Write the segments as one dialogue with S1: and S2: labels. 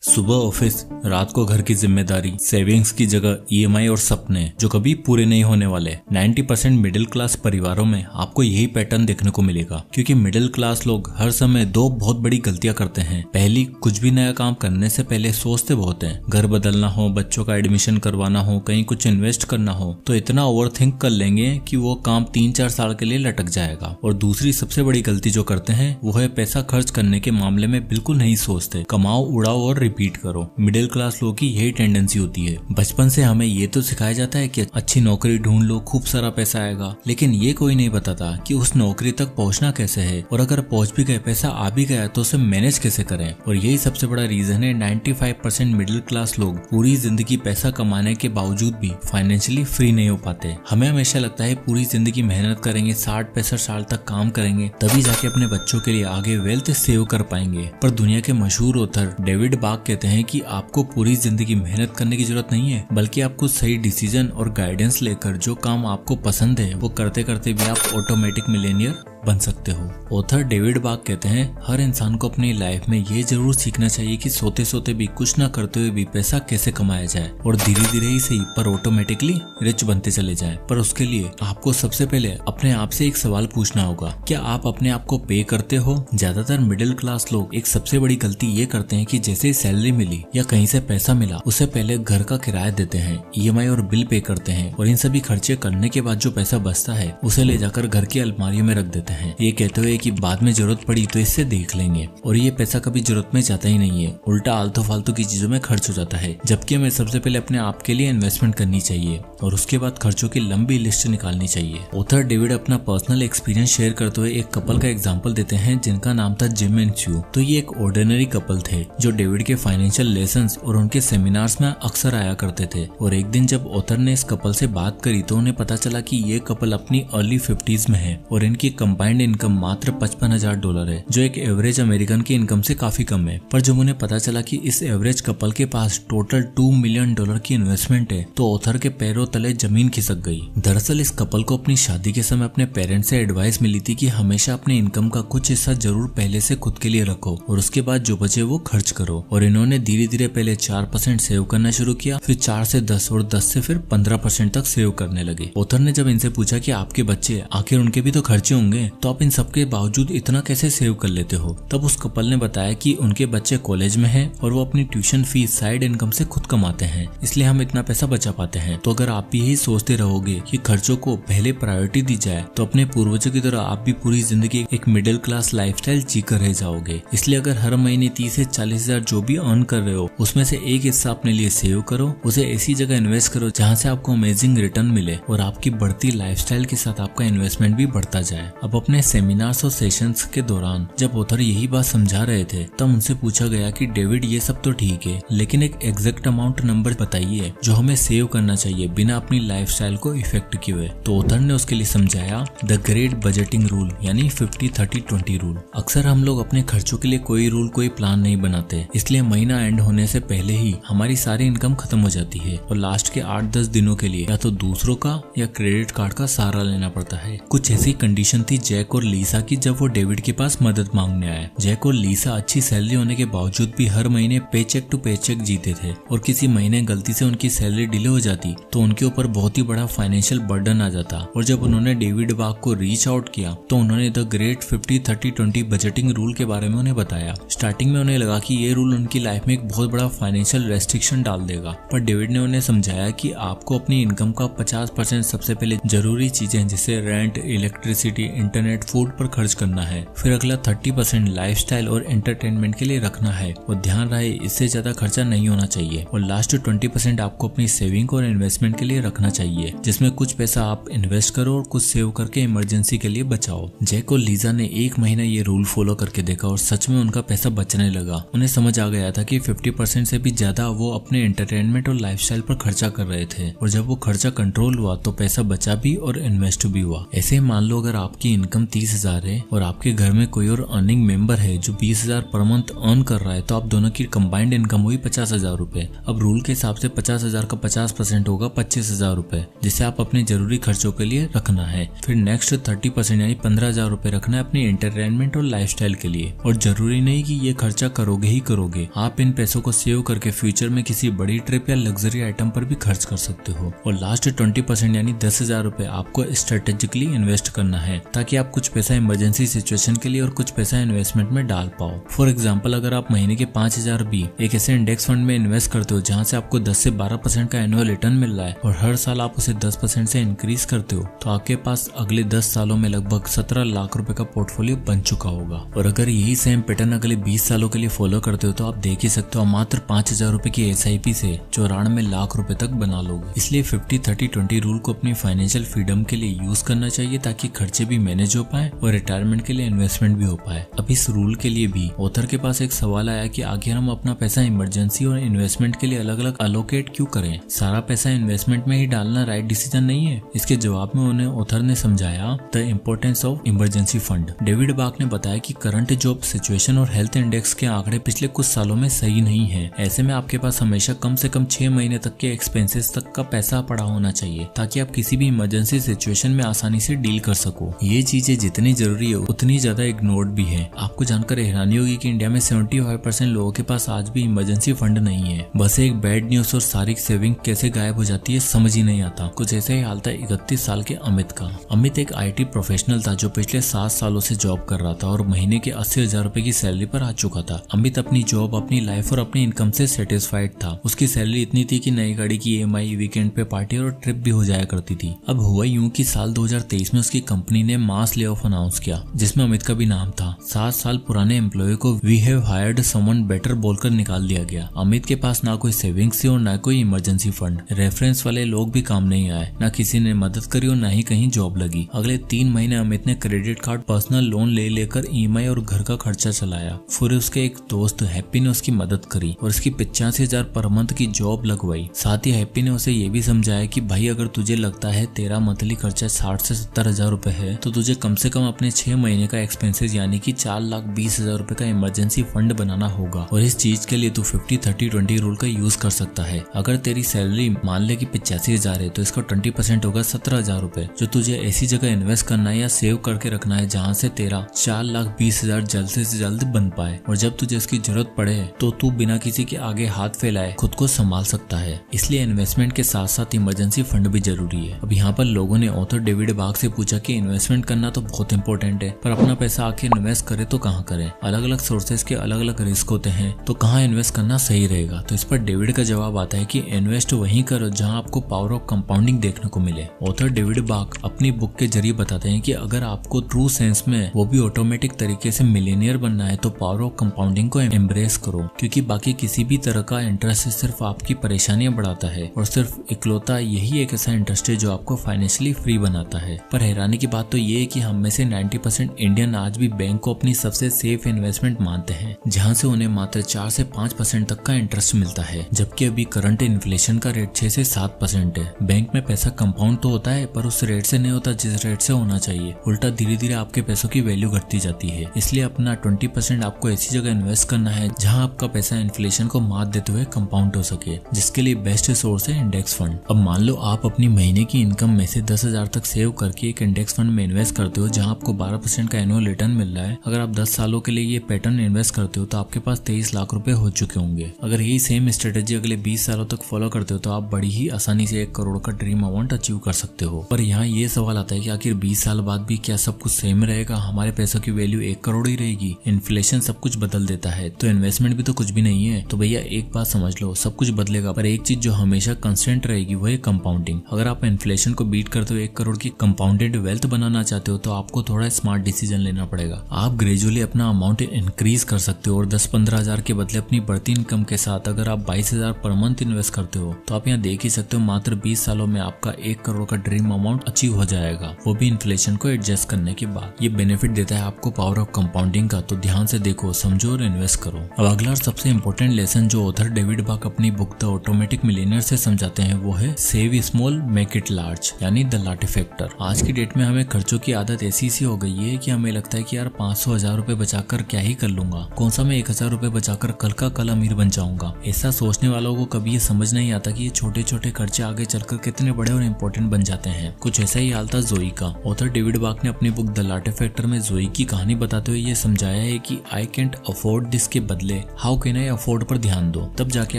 S1: सुबह ऑफिस, रात को घर की जिम्मेदारी, सेविंग्स की जगह ईएमआई और सपने जो कभी पूरे नहीं होने वाले। 90% मिडिल क्लास परिवारों में आपको यही पैटर्न देखने को मिलेगा, क्योंकि मिडिल क्लास लोग हर समय दो बहुत बड़ी गलतियां करते हैं। पहली, कुछ भी नया काम करने से पहले सोचते बहुत हैं। घर बदलना हो, बच्चों का एडमिशन करवाना हो, कहीं कुछ इन्वेस्ट करना हो तो इतना ओवरथिंक कर लेंगे कि वो काम 3-4 साल के लिए लटक जाएगा। और दूसरी सबसे बड़ी गलती जो करते हैं वो है पैसा खर्च करने के मामले में बिल्कुल नहीं सोचते। कमाओ, उड़ाओ और रिपीट करो। मिडिल क्लास लोगों की यही टेंडेंसी होती है। बचपन से हमें ये तो सिखाया जाता है कि अच्छी नौकरी ढूंढ लो, खूब सारा पैसा आएगा, लेकिन ये कोई नहीं बताता कि उस नौकरी तक पहुंचना कैसे है, और अगर पहुंच भी गए, पैसा आ भी गया तो उसे मैनेज कैसे करें। और यही सबसे बड़ा रीजन है 95% मिडिल क्लास लोग पूरी जिंदगी पैसा कमाने के बावजूद भी फाइनेंशियली फ्री नहीं हो पाते। हमें हमेशा लगता है पूरी जिंदगी मेहनत करेंगे, 60-65 साल तक काम करेंगे, तभी जाके अपने बच्चों के लिए आगे वेल्थ सेव कर पाएंगे। पर दुनिया के मशहूर ऑथर डेविड बाक कहते हैं कि आपको पूरी जिंदगी मेहनत करने की जरूरत नहीं है, बल्कि आपको सही डिसीजन और गाइडेंस लेकर जो काम आपको पसंद है वो करते करते भी आप ऑटोमेटिक मिलेनियर बन सकते हो। ऑथर डेविड बाक कहते हैं, हर इंसान को अपनी लाइफ में ये जरूर सीखना चाहिए कि सोते सोते भी, कुछ ना करते हुए भी पैसा कैसे कमाया जाए और धीरे धीरे ही सही पर ऑटोमेटिकली रिच बनते चले जाए। पर उसके लिए आपको सबसे पहले अपने आप से एक सवाल पूछना होगा, क्या आप अपने आप को पे करते हो? ज्यादातर मिडिल क्लास लोग एक सबसे बड़ी गलती ये करते हैं कि जैसे ही सैलरी मिली या कहीं से पैसा मिला, उससे पहले घर का किराया देते हैं, ईएमआई और बिल पे करते हैं, और इन सभी खर्चे करने के बाद जो पैसा बचता है उसे ले जाकर घर की अलमारियों में रख देते हैं, ये कहते हुए कि बाद में जरूरत पड़ी तो इससे देख लेंगे। और ये पैसा कभी जरूरत में जाता ही नहीं है, उल्टा आलतू फालतू की चीजों में खर्च हो जाता है। जबकि हमें सबसे पहले अपने आप के लिए इन्वेस्टमेंट करनी चाहिए और उसके बाद खर्चों की लंबी लिस्ट निकालनी चाहिए। ऑथर डेविड अपना पर्सनल एक्सपीरियंस शेयर करते हुए एक कपल का एग्जाम्पल देते हैं जिनका नाम था जिम एंड च्यू। तो ये एक ऑर्डिनरी कपल थे जो डेविड के फाइनेंशियल लेसन्स और उनके सेमिनार्स में अक्सर आया करते थे। और एक दिन जब ऑथर ने इस कपल से बात करी तो उन्हें पता चला कि ये कपल अपनी अर्ली 50s में है और इनकी कंबाइंड इनकम मात्र $55,000 है, जो एक एवरेज अमेरिकन की इनकम से काफी कम है। पर जब उन्हें पता चला कि इस एवरेज कपल के पास टोटल $2 मिलियन की इन्वेस्टमेंट है तो ऑथर के पैरों तले जमीन खिसक गई। दरअसल इस कपल को अपनी शादी के समय अपने पेरेंट्स से एडवाइस मिली थी कि हमेशा अपने इनकम का कुछ हिस्सा जरूर पहले से खुद के लिए रखो और उसके बाद जो बचे वो खर्च करो। और इन्होंने धीरे धीरे पहले 4% सेव करना शुरू किया, फिर 4 से 10 और 10 से फिर 15% तक सेव करने लगे। ऑथर ने जब इनसे पूछा कि आपके बच्चे, आखिर उनके भी तो खर्चे होंगे, तो आप इन सबके बावजूद इतना कैसे सेव कर लेते हो? तब उस कपल ने बताया कि उनके बच्चे कॉलेज में हैं और वो अपनी ट्यूशन फीस साइड इनकम से खुद कमाते हैं, इसलिए हम इतना पैसा बचा पाते हैं। तो अगर आप भी यही सोचते रहोगे कि खर्चों को पहले प्रायोरिटी दी जाए तो अपने पूर्वजों की तरह आप भी पूरी जिंदगी एक मिडिल क्लास लाइफस्टाइल जीकर रह जाओगे। इसलिए अगर हर महीने 30 से 40 हजार जो भी अर्न कर रहे हो उसमें से एक हिस्सा अपने लिए सेव करो, उसे ऐसी जगह इन्वेस्ट करो जहाँ से आपको अमेजिंग रिटर्न मिले और आपकी बढ़ती लाइफस्टाइल के साथ आपका इन्वेस्टमेंट भी बढ़ता जाए। अब अपने सेमिनार्स और सेशंस के दौरान जब ऑथर यही बात समझा रहे थे तब उनसे पूछा गया कि डेविड ये सब तो ठीक है, लेकिन एक एग्जैक्ट अमाउंट नंबर बताइए जो हमें सेव करना चाहिए बिना अपनी लाइफस्टाइल को इफेक्ट किए हुए। तो ऑथर ने उसके लिए समझाया द ग्रेट बजटिंग रूल, यानी 50-30-20 रूल। अक्सर हम लोग अपने खर्चों के लिए कोई रूल, कोई प्लान नहीं बनाते, इसलिए महीना एंड होने से पहले ही हमारी सारी इनकम खत्म हो जाती है और लास्ट के 8-10 दिनों के लिए या तो दूसरों का या क्रेडिट कार्ड का सहारा लेना पड़ता है। कुछ ऐसी कंडीशन थी जैक और लीसा की जब वो डेविड के पास मदद मांगने आए। जैक और लीसा अच्छी सैलरी होने के बावजूद भी हर महीने पेचेक टू पेचेक जीते थे और किसी महीने गलती से उनकी सैलरी डिले हो जाती तो उनके ऊपर बहुत ही बड़ा फाइनेंशियल बर्डन आ जाता। और जब उन्होंने डेविड बाक को रीच आउट किया तो उन्होंने द ग्रेट 50-30-20 बजटिंग रूल के बारे में उन्हें बताया। स्टार्टिंग में उन्हें लगा कि ये रूल उनकी लाइफ में एक बहुत बड़ा फाइनेंशियल रेस्ट्रिक्शन डाल देगा, पर डेविड ने उन्हें समझाया कि आपको अपनी इनकम का 50% सबसे पहले जरूरी चीजें जैसे रेंट, इलेक्ट्रिसिटी, इंटरनेट, फूड पर खर्च करना है, फिर अगला 30% लाइफस्टाइल और एंटरटेनमेंट के लिए रखना है और ध्यान रहे इससे ज्यादा खर्चा नहीं होना चाहिए, और लास्ट 20% आपको अपनी सेविंग और इन्वेस्टमेंट के लिए रखना चाहिए जिसमें कुछ पैसा आप इन्वेस्ट करो और कुछ सेव करके इमरजेंसी के लिए बचाओ। जैक और लीजा ने एक महीना ये रूल फॉलो करके देखा और सच में उनका पैसा बचने लगा। उन्हें समझ आ गया था कि 50% से भी ज्यादा वो अपने एंटरटेनमेंट और लाइफस्टाइल पर खर्चा कर रहे थे, और जब वो खर्चा कंट्रोल हुआ तो पैसा बचा भी और इन्वेस्ट भी हुआ। ऐसे मान लो अगर आपकी इनकम 30,000 है और आपके घर में कोई और अर्निंग मेंबर है जो 20,000 पर मंथ अर्न कर रहा है, तो आप दोनों की कंबाइंड इनकम हुई 50,000 रुपए। अब रूल के हिसाब से 50,000 का 50% होगा 25,000 रुपए, जिसे आप अपने जरूरी खर्चों के लिए रखना है। फिर नेक्स्ट 30% यानी 15,000 रुपए रखना है अपनी एंटरटेनमेंट और लाइफस्टाइल के लिए। और जरूरी नहीं कि ये खर्चा करोगे ही करोगे, आप इन पैसों को सेव करके फ्यूचर में किसी बड़ी ट्रिप या लग्जरी आइटम पर भी खर्च कर सकते हो। और लास्ट 20% यानी 10,000 रुपए आपको स्ट्रेटेजिकली इन्वेस्ट करना है, ताकि आप कुछ पैसा इमरजेंसी सिचुएशन के लिए और कुछ पैसा इन्वेस्टमेंट में डाल पाओ। फॉर एग्जाम्पल, अगर आप महीने के 5,000 भी एक ऐसे इंडेक्स फंड में इन्वेस्ट करते हो जहाँ से आपको 10 से 12% का एनुअल रिटर्न मिल रहा है और हर साल आप उसे 10% से इंक्रीज करते हो, तो आपके पास अगले 10 सालों में लगभग 17 लाख रुपए का पोर्टफोलियो बन चुका होगा। और अगर यही सेम पैटर्न अगले 20 सालों के लिए फॉलो करते हो तो आप देख ही सकते हो मात्र 5,000 रुपए की SIP से 94 लाख रुपए तक बना लोगे। इसलिए 50-30-20 रूल को अपनी फाइनेंशियल फ्रीडम के लिए यूज करना चाहिए, ताकि खर्चे भी मैनेज हो पाए और रिटायरमेंट के लिए इन्वेस्टमेंट भी हो पाए। अब इस रूल के लिए भी ऑथर के पास एक सवाल आया कि आखिर हम अपना पैसा इमरजेंसी और इन्वेस्टमेंट के लिए अलग अलग अलोकेट क्यों करें, सारा पैसा इन्वेस्टमेंट में ही डालना राइट डिसीजन नहीं है। इसके जवाब में उन्हें ऑथर ने समझाया the importance of emergency fund. David बाक ने बताया कि करंट जॉब सिचुएशन और हेल्थ इंडेक्स के आंकड़े पिछले कुछ सालों में सही नहीं है। ऐसे में आपके पास हमेशा कम से कम 6 महीने तक के एक्सपेंसेस तक का पैसा पड़ा होना चाहिए, ताकि आप किसी भी इमरजेंसी सिचुएशन में आसानी से डील कर सको। ये चीजें जितनी जरूरी है उतनी ज्यादा इग्नोर्ड भी है। आपको जानकर हैरानी होगी कि इंडिया में 75% लोगों के पास आज भी इमरजेंसी फंड नहीं है। बस एक बैड न्यूज और सारी सेविंग कैसे गायब हो जाती है समझ ही नहीं आता। कुछ ऐसा ही हाल था 31 साल के अमित का। अमित एक IT प्रोफेशनल था जो पिछले 7 सालों से जॉब कर रहा था और महीने के 80,000 रुपए की सैलरी पर आ चुका था। अमित अपनी जॉब, अपनी लाइफ और अपनी इनकम से सेटिस्फाइड था। उसकी सैलरी इतनी थी कि नई गाड़ी की EMI, वीकेंड पे पार्टी और ट्रिप भी हो जाया करती थी। अब हुआ यूं कि साल 2023 में उसकी कंपनी ने मास ले ऑफ अनाउंस किया, जिसमें अमित का भी नाम था। 7 साल पुराने एम्प्लॉय को we have hired someone better बोलकर निकाल दिया गया। अमित के पास ना कोई सेविंग्स थी और ना कोई इमरजेंसी फंड। रेफरेंस वाले लोग भी काम नहीं आए, ना किसी ने मदद करी और ना ही कहीं जॉब लगी। अगले 3 महीने अमित ने क्रेडिट कार्ड, पर्सनल लोन ले लेकर EMI और घर का खर्चा चलाया। फिर उसके एक दोस्त हैप्पी ने उसकी मदद करी और उसकी 85,000 पर मंथ की जॉब लगवाई। साथ ही हैप्पी ने उसे ये भी समझाया कि भाई अगर तुझे लगता है तेरा मंथली खर्चा 60 से 70,000 रुपए है, तो तुझे कम से कम अपने 6 महीने का एक्सपेंसेस यानी कि 4,20,000 रुपए का इमरजेंसी फंड बनाना होगा। और इस चीज के लिए तू 50-30-20 रूल का यूज कर सकता है। अगर तेरी सैलरी मान ले कि 85,000 है, तो इसका 20% होगा 17,000 रुपए, जो तुझे ऐसी जगह इन्वेस्ट करना है या सेव करके रखना है जहाँ से तेरा 4,20,000 जल्द से जल्द बन पाए। और जब तुझे इसकी जरूरत पड़े तो तू बिना किसी के आगे हाथ फैलाए खुद को संभाल सकता है। इसलिए इन्वेस्टमेंट के साथ साथ इमरजेंसी फंड भी जरूरी है। अब यहाँ पर लोगों ने ऑथर डेविड बाक से पूछा कि इन्वेस्टमेंट करना तो बहुत इंपॉर्टेंट है, पर अपना पैसा आखिर इन्वेस्ट करे तो कहाँ करें? अलग अलग सोर्सेज के अलग अलग रिस्क होते हैं, तो कहाँ इन्वेस्ट करना सही रहेगा? तो इस पर डेविड का जवाब आता है कि इन्वेस्ट वहीं करो जहाँ आपको पावर ऑफ कंपाउंडिंग देखने को मिले। ऑथर डेविड बाक अपनी बुक के जरिए बताते हैं कि अगर आपको ट्रू सेंस में, वो भी ऑटोमेटिक तरीके से मिलियनियर बनना है, तो पावर ऑफ कंपाउंडिंग को एम्ब्रेस करो, क्योंकि बाकी किसी भी तरह का इंटरेस्ट सिर्फ आपकी परेशानियां बढ़ाता है और सिर्फ इकलौता यही एक ऐसा इंटरेस्ट है जो आपको फाइनेंशियली फ्री बनाता है। पर हैरानी की बात तो ये है कि हम में से 90% इंडियन आज भी बैंक को अपनी सबसे सेफ इन्वेस्टमेंट मानते हैं, जहां से उन्हें मात्र 4 से 5% तक का इंटरेस्ट मिलता है, जबकि अभी करंट इन्फ्लेशन का रेट 6 से 7% है। बैंक में पैसा कंपाउंड तो होता है, पर उस रेट से नहीं होता जिस रेट से होना चाहिए। उल्टा धीरे धीरे आपके पैसों की वैल्यू घटती जाती है। इसलिए अपना 20% आपको ऐसी जगह इन्वेस्ट करना है जहां आपका पैसा इन्फ्लेशन को मात देते हुए कंपाउंड हो सके, जिसके लिए बेस्ट सोर्स है इंडेक्स फंड। अब मान लो आप अपनी महीने की इनकम में से 10,000 तक सेव करके एक इंडेक्स फंड में इन्वेस्ट करते हो, जहां आपको 12% का एनुअल रिटर्न मिल रहा है। अगर आप 10 सालों के लिए ये पैटर्न इन्वेस्ट करते हो तो आपके पास 23 लाख रुपए हो चुके होंगे। अगर यही सेम स्ट्रेटेजी अगले 20 सालों तक फॉलो करते हो तो आप बड़ी ही आसानी से 1 करोड़ का ड्रीम अमाउंट अचीव कर सकते हो। पर यहाँ ये सवाल आता है कि आखिर 20 साल बाद भी क्या सब कुछ सेम रहेगा? हमारे पैसों की वैल्यू 1 करोड़ ही रहेगी? इन्फ्लेशन सब कुछ बदल देता है, तो इन्वेस्टमेंट भी तो कुछ भी नहीं है। तो भैया एक बात समझ लो, सब कुछ बदलेगा, पर एक चीज जो हमेशा कंस्टेंट रहेगी वो है कंपाउंडिंग। अगर आप इन्फ्लेशन को बीट करते हो 1 करोड़ की कंपाउंडेड वेल्थ बनाना चाहते हो तो आपको थोड़ा स्मार्ट डिसीजन लेना पड़ेगा। आप ग्रेजुअली अपना अमाउंट इंक्रीज कर सकते हो और 10-15 हजार के बदले अपनी बढ़ती इनकम के साथ अगर आप 22,000 पर मंथ इन्वेस्ट करते हो तो आप यहाँ देख ही सकते हो मात्र 20 सालों में आपका 1 करोड़ का ड्रीम अमाउंट अचीव हो जाएगा, वो भी इन्फ्लेशन को एडजस्ट करने के बाद। ये बेनिफिट देता है आपको पावर ऑफ कंपाउंडिंग का, तो ध्यान से देखो, समझो और इन्वेस्ट करो। अब अगला और सबसे इंपॉर्टेंट लेसन जो ऑथर डेविड बाक अपनी बुक द ऑटोमेटिक मिलियनियर से समझाते हैं वो है save small make it large, यानी द लाटे फैक्टर। आज की डेट में हमें खर्चों की आदत ऐसी सी हो गई है कि हमें लगता है कि यार 500-1000 रुपए बचाकर क्या ही कर लूंगा, कौन सा मैं 1000 रुपए बचाकर कल का कल अमीर बन जाऊंगा। ऐसा सोचने वालों को कभी ये समझ नहीं आता कि ये छोटे छोटे खर्चे आगे चलकर कितने बड़े और इम्पोर्टेंट बन जाते हैं। कुछ ऐसा ही हाल था जोई का। ऑथर डेविड बाक ने अपनी बुक द लाटे फैक्टर में जोई की कहानी बताते हुए ये समझाया है कि आई कैंट अफोर्ड दिस के बदले हाउ कैन आई अफोर्ड पर ध्यान दो, तब जाके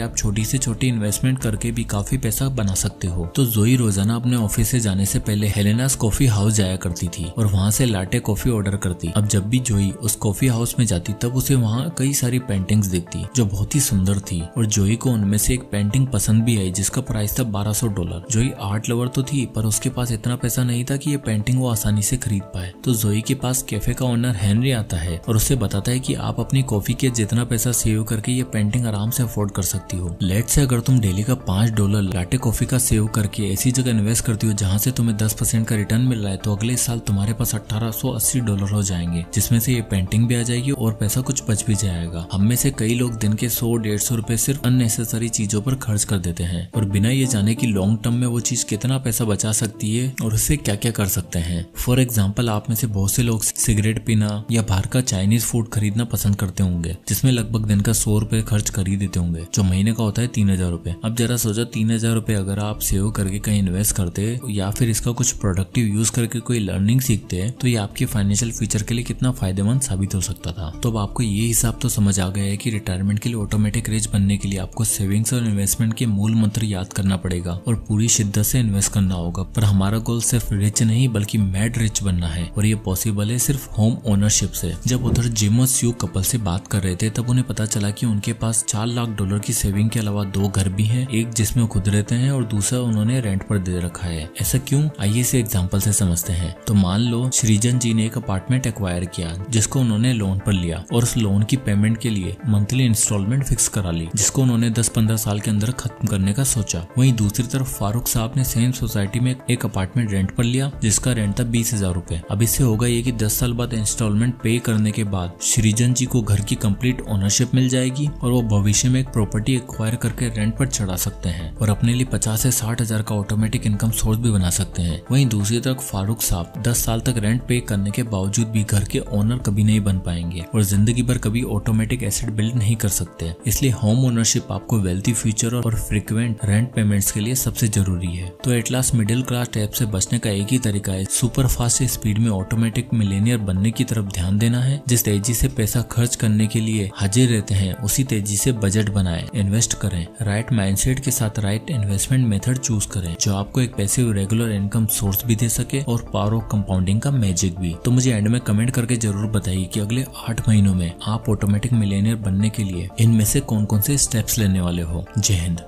S1: आप छोटी से छोटी इन्वेस्टमेंट करके भी काफी पैसा बना सकते हो। तो जोई रोजाना अपने ऑफिस से जाने से पहले हेलेनास कॉफी हाउस जाया करती थी और वहाँ से लाटे कॉफी ऑर्डर करती। अब जब भी जोई उस कॉफी हाउस में जाती तब उसे वहाँ कई सारी पेंटिंग्स दिखती जो बहुत ही सुंदर थी और जोई को उनमें से एक पेंटिंग पसंद भी आई जिसका प्राइस था $1200। जोई आर्ट लवर तो थी पर उसके पास इतना पैसा नहीं था कि ये पेंटिंग वो आसानी से खरीद पाए। तो जोई के पास कैफे का ओनर हेनरी आता है और उससे बताता है कि आप अपनी कॉफी के जितना पैसा सेव करके ये पेंटिंग आराम से अफोर्ड कर सकती हो। लेट्स से अगर तुम डेली का $5 लाटे कॉफी का सेव करके ऐसी जगह इन्वेस्ट करती हो जहाँ से तुम्हें 10% का रिटर्न मिल रहा है तो अगले साल तुम्हारे पास $1880 हो जाएंगे, जिसमें से ये पेंटिंग भी आ जाएगी और पैसा कुछ बच भी जाएगा। हम में से कई लोग दिन के 100-150 रुपए सिर्फ अननेसेसरी चीजों पर खर्च कर देते हैं और बिना ये जाने कि लॉन्ग टर्म में वो चीज कितना पैसा बचा सकती है और उससे क्या क्या कर सकते हैं। फॉर एग्जाम्पल, आप में से बहुत से लोग सिगरेट पीना या बाहर का चाइनीज फूड खरीदना पसंद करते होंगे जिसमें लगभग दिन का 100 रुपए खर्च कर ही देते होंगे, जो महीने का होता है 3000 रुपए। अब जरा सोचो 3000 रुपए अगर आप सेव करके कहीं इन्वेस्ट करते या फिर इसका कुछ प्रोडक्टिव यूज करके कोई लर्निंग सीखते हैं तो ये आपके फाइनेंशियल फ्यूचर के लिए कितना फायदेमंद साबित हो सकता था। तो अब आपको ये हिसाब तो समझ आ गया है कि रिटायरमेंट के लिए ऑटोमेटिक रिच बनने के लिए आपको सेविंग्स और इन्वेस्टमेंट के मूल मंत्र याद करना पड़ेगा और पूरी शिद्दत से इन्वेस्ट करना होगा। पर हमारा गोल सिर्फ रिच नहीं बल्कि मैड रिच बनना है और ये पॉसिबल है सिर्फ होम ओनरशिप से। जब उधर जिम और स्यू कपल से बात कर रहे थे तब उन्हें पता चला कि उनके पास $4 लाख की सेविंग के अलावा 2 घर भी हैं, एक जिसमें खुद रहते हैं और दूसरा उन्होंने रेंट पर दे रखा है। ऐसा क्यों, आइए इसे एग्जांपल से समझते हैं। तो मान लो सृजन जी ने एक अपार्टमेंट एक्वायर किया जिसको उन्होंने लोन पर लिया और उस लोन की पेमेंट के लिए मंथली इंस्टॉलमेंट फिक्स करा ली जिसको उन्होंने 10-15 साल के अंदर खत्म करने का सोचा। वहीं दूसरी तरफ फारूक साहब ने सेम सोसाइटी में एक अपार्टमेंट रेंट पर लिया जिसका रेंट था 20,000 रुपए। अब इससे होगा ये कि 10 साल बाद इंस्टॉलमेंट पे करने के बाद सृजन जी को घर की कंप्लीट ओनरशिप मिल जाएगी और वो भविष्य में एक प्रॉपर्टी एक्वायर करके रेंट पर चढ़ा सकते हैं और अपने लिए 50 से 60 हजार का ऑटोमेटिक इनकम सोर्स भी बना सकते हैं। वहीं दूसरी तरफ फारूक साहब 10 साल तक रेंट पे करने के बावजूद भी घर के ओनर कभी नहीं बन पाएंगे और जिंदगी भर कभी ऑटोमेटिक एसेट बिल्ड नहीं कर सकते। इसलिए होम ओनरशिप आपको वेल्थी फ्यूचर और फ्रीक्वेंट रेंट पेमेंट्स के लिए सबसे जरूरी है। तो at last middle class tap से बचने का एक ही तरीका है, सुपर फास्ट स्पीड में ऑटोमेटिक मिलेनियर बनने की तरफ ध्यान देना है। जिस तेजी से पैसा खर्च करने के लिए हाजिर रहते हैं उसी तेजी से बजट बनाएं, इन्वेस्ट करें, राइट माइंडसेट के साथ राइट इन्वेस्टमेंट मेथड चूज करें जो आपको एक पैसिव रेगुलर इनकम सोर्स भी दे सके और पावर ऑफ कंपाउंडिंग का मैजिक भी। तो मुझे एंड में कमेंट करके जरूर बताइए कि अगले 8 महीनों में आप ऑटोमेटिक मिलेनियर बनने के लिए इनमें से कौन कौन से स्टेप्स लेने वाले हो। जय हिंद।